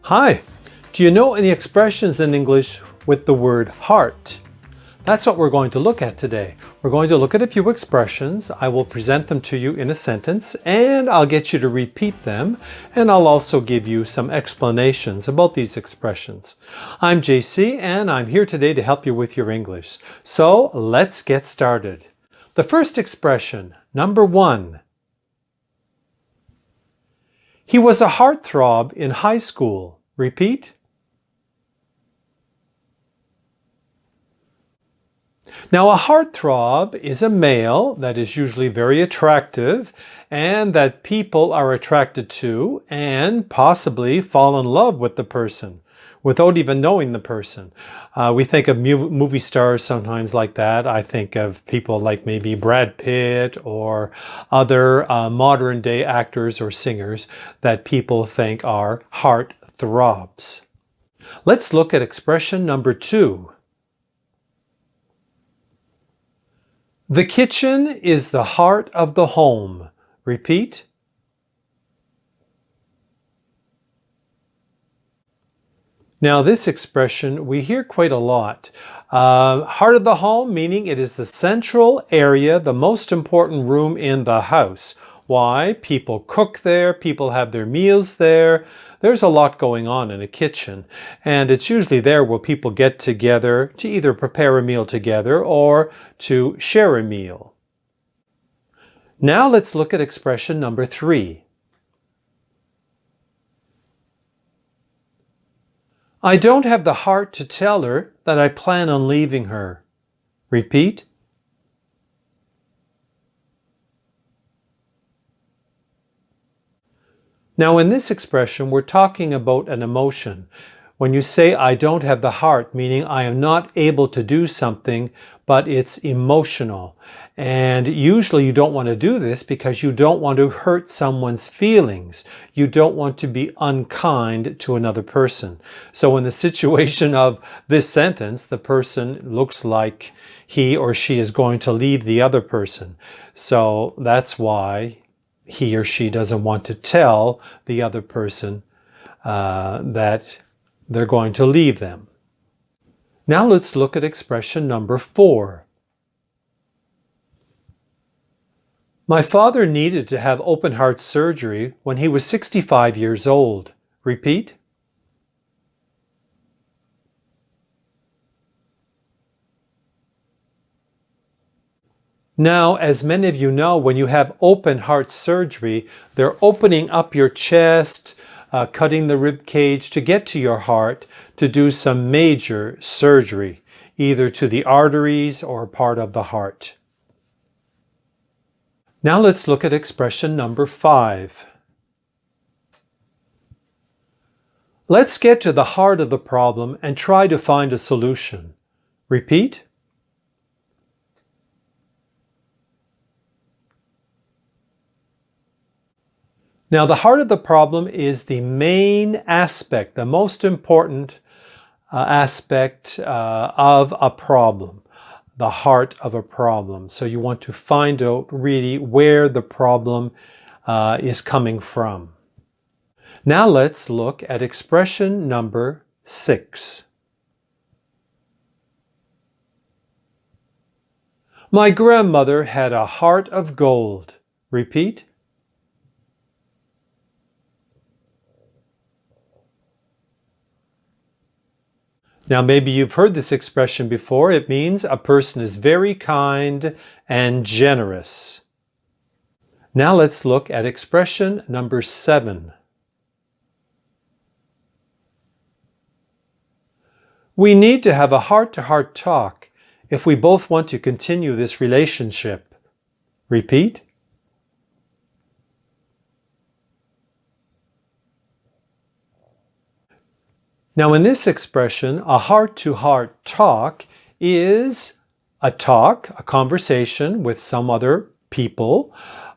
Hi, do you know any expressions in English with the word heart? That's what we're going to look at today. We're going to look at a few expressions. I will present them to you in a sentence and I'll get you to repeat them, and I'll also give you some explanations about these expressions. I'm JC and I'm here today to help you with your English. So let's get started. The first expression, number 1. He was a heartthrob in high school. Repeat. Now, a heartthrob is a male that is usually very attractive and that people are attracted to and possibly fall in love with the person without even knowing the person. We think of movie stars sometimes like that. I think of people like maybe Brad Pitt or other modern day actors or singers that people think are heartthrobs. Let's look at expression number 2. The kitchen is the heart of the home. Repeat. Now, this expression we hear quite a lot. Heart of the home, meaning it is the central area, the most important room in the house. Why? People cook there, people have their meals there. There's a lot going on in a kitchen, and it's usually there where people get together to either prepare a meal together or to share a meal. Now let's look at expression number 3. I don't have the heart to tell her that I plan on leaving her. Repeat. Now, in this expression, we're talking about an emotion. When you say, I don't have the heart, meaning I am not able to do something, but it's emotional. And usually you don't want to do this because you don't want to hurt someone's feelings. You don't want to be unkind to another person. So in the situation of this sentence, the person looks like he or she is going to leave the other person. So that's why he or she doesn't want to tell the other person that they're going to leave them. Now let's look at expression number 4. My father needed to have open heart surgery when he was 65 years old. Repeat. Now, as many of you know, when you have open heart surgery, they're opening up your chest, cutting the rib cage to get to your heart to do some major surgery, either to the arteries or part of the heart. Now let's look at expression number 5. Let's get to the heart of the problem and try to find a solution. Repeat. Now, the heart of the problem is the main aspect, the most important aspect of a problem, the heart of a problem. So you want to find out really where the problem is coming from. Now let's look at expression number 6. My grandmother had a heart of gold. Repeat. Now, maybe you've heard this expression before. It means a person is very kind and generous. Now let's look at expression number 7. We need to have a heart-to-heart talk if we both want to continue this relationship. Repeat. Now, in this expression, a heart-to-heart talk is a conversation with some other people,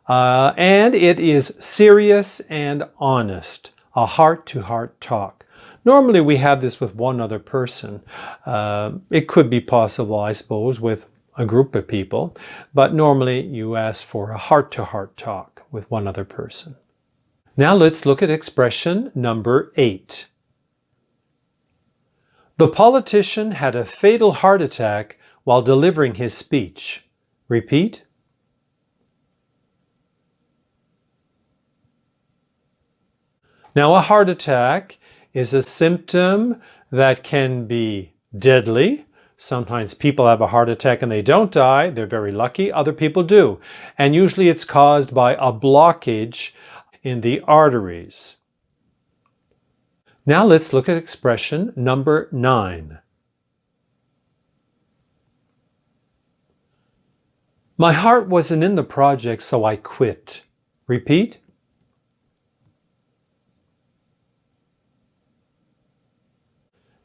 and it is serious and honest, a heart-to-heart talk. Normally, we have this with one other person. It could be possible, I suppose, with a group of people, but normally you ask for a heart-to-heart talk with one other person. Now let's look at expression number 8. The politician had a fatal heart attack while delivering his speech. Repeat. Now, a heart attack is a symptom that can be deadly. Sometimes people have a heart attack and they don't die. They're very lucky. Other people do. And usually it's caused by a blockage in the arteries. Now let's look at expression number 9. My heart wasn't in the project, so I quit. Repeat.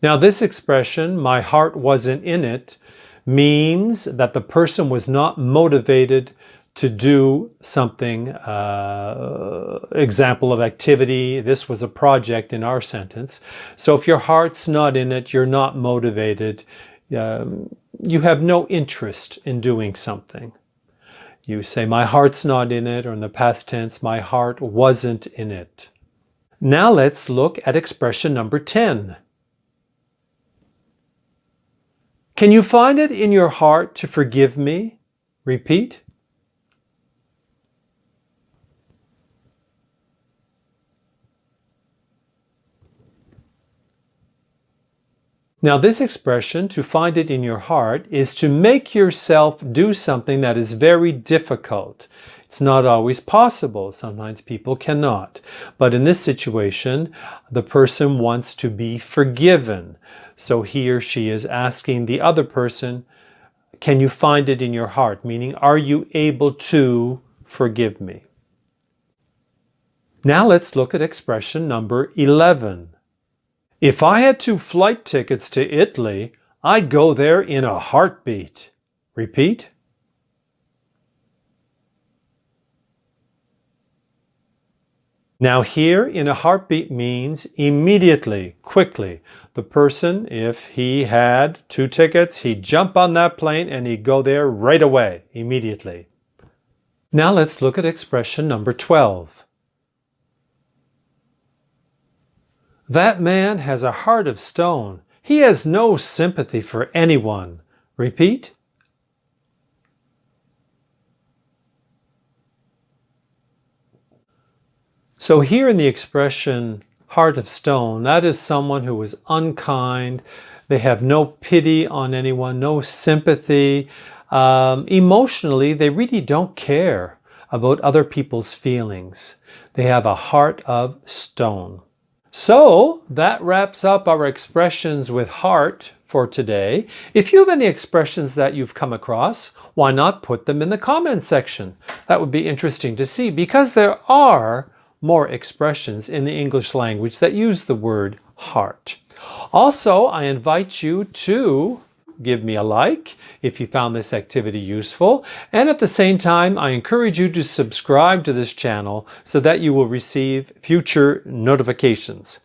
Now this expression, my heart wasn't in it, means that the person was not motivated to do something, example of activity. This was a project in our sentence. So if your heart's not in it, you're not motivated, you have no interest in doing something. You say, my heart's not in it, or in the past tense, my heart wasn't in it. Now let's look at expression number 10. Can you find it in your heart to forgive me? Repeat. Now this expression, to find it in your heart, is to make yourself do something that is very difficult. It's not always possible. Sometimes people cannot. But in this situation, the person wants to be forgiven. So he or she is asking the other person, can you find it in your heart? Meaning, are you able to forgive me? Now let's look at expression number 11. If I had 2 flight tickets to Italy, I'd go there in a heartbeat. Repeat. Now here, in a heartbeat means immediately, quickly. The person, if he had 2 tickets, he'd jump on that plane and he'd go there right away, immediately. Now let's look at expression number 12. That man has a heart of stone. He has no sympathy for anyone. Repeat. So here in the expression heart of stone, that is someone who is unkind. They have no pity on anyone, no sympathy. Emotionally, they really don't care about other people's feelings. They have a heart of stone. So that wraps up our expressions with heart for today. If you have any expressions that you've come across, why not put them in the comment section? That would be interesting to see, because there are more expressions in the English language that use the word heart. Also, I invite you to give me a like if you found this activity useful. And at the same time, I encourage you to subscribe to this channel so that you will receive future notifications.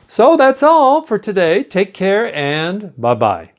So that's all for today. Take care and bye-bye.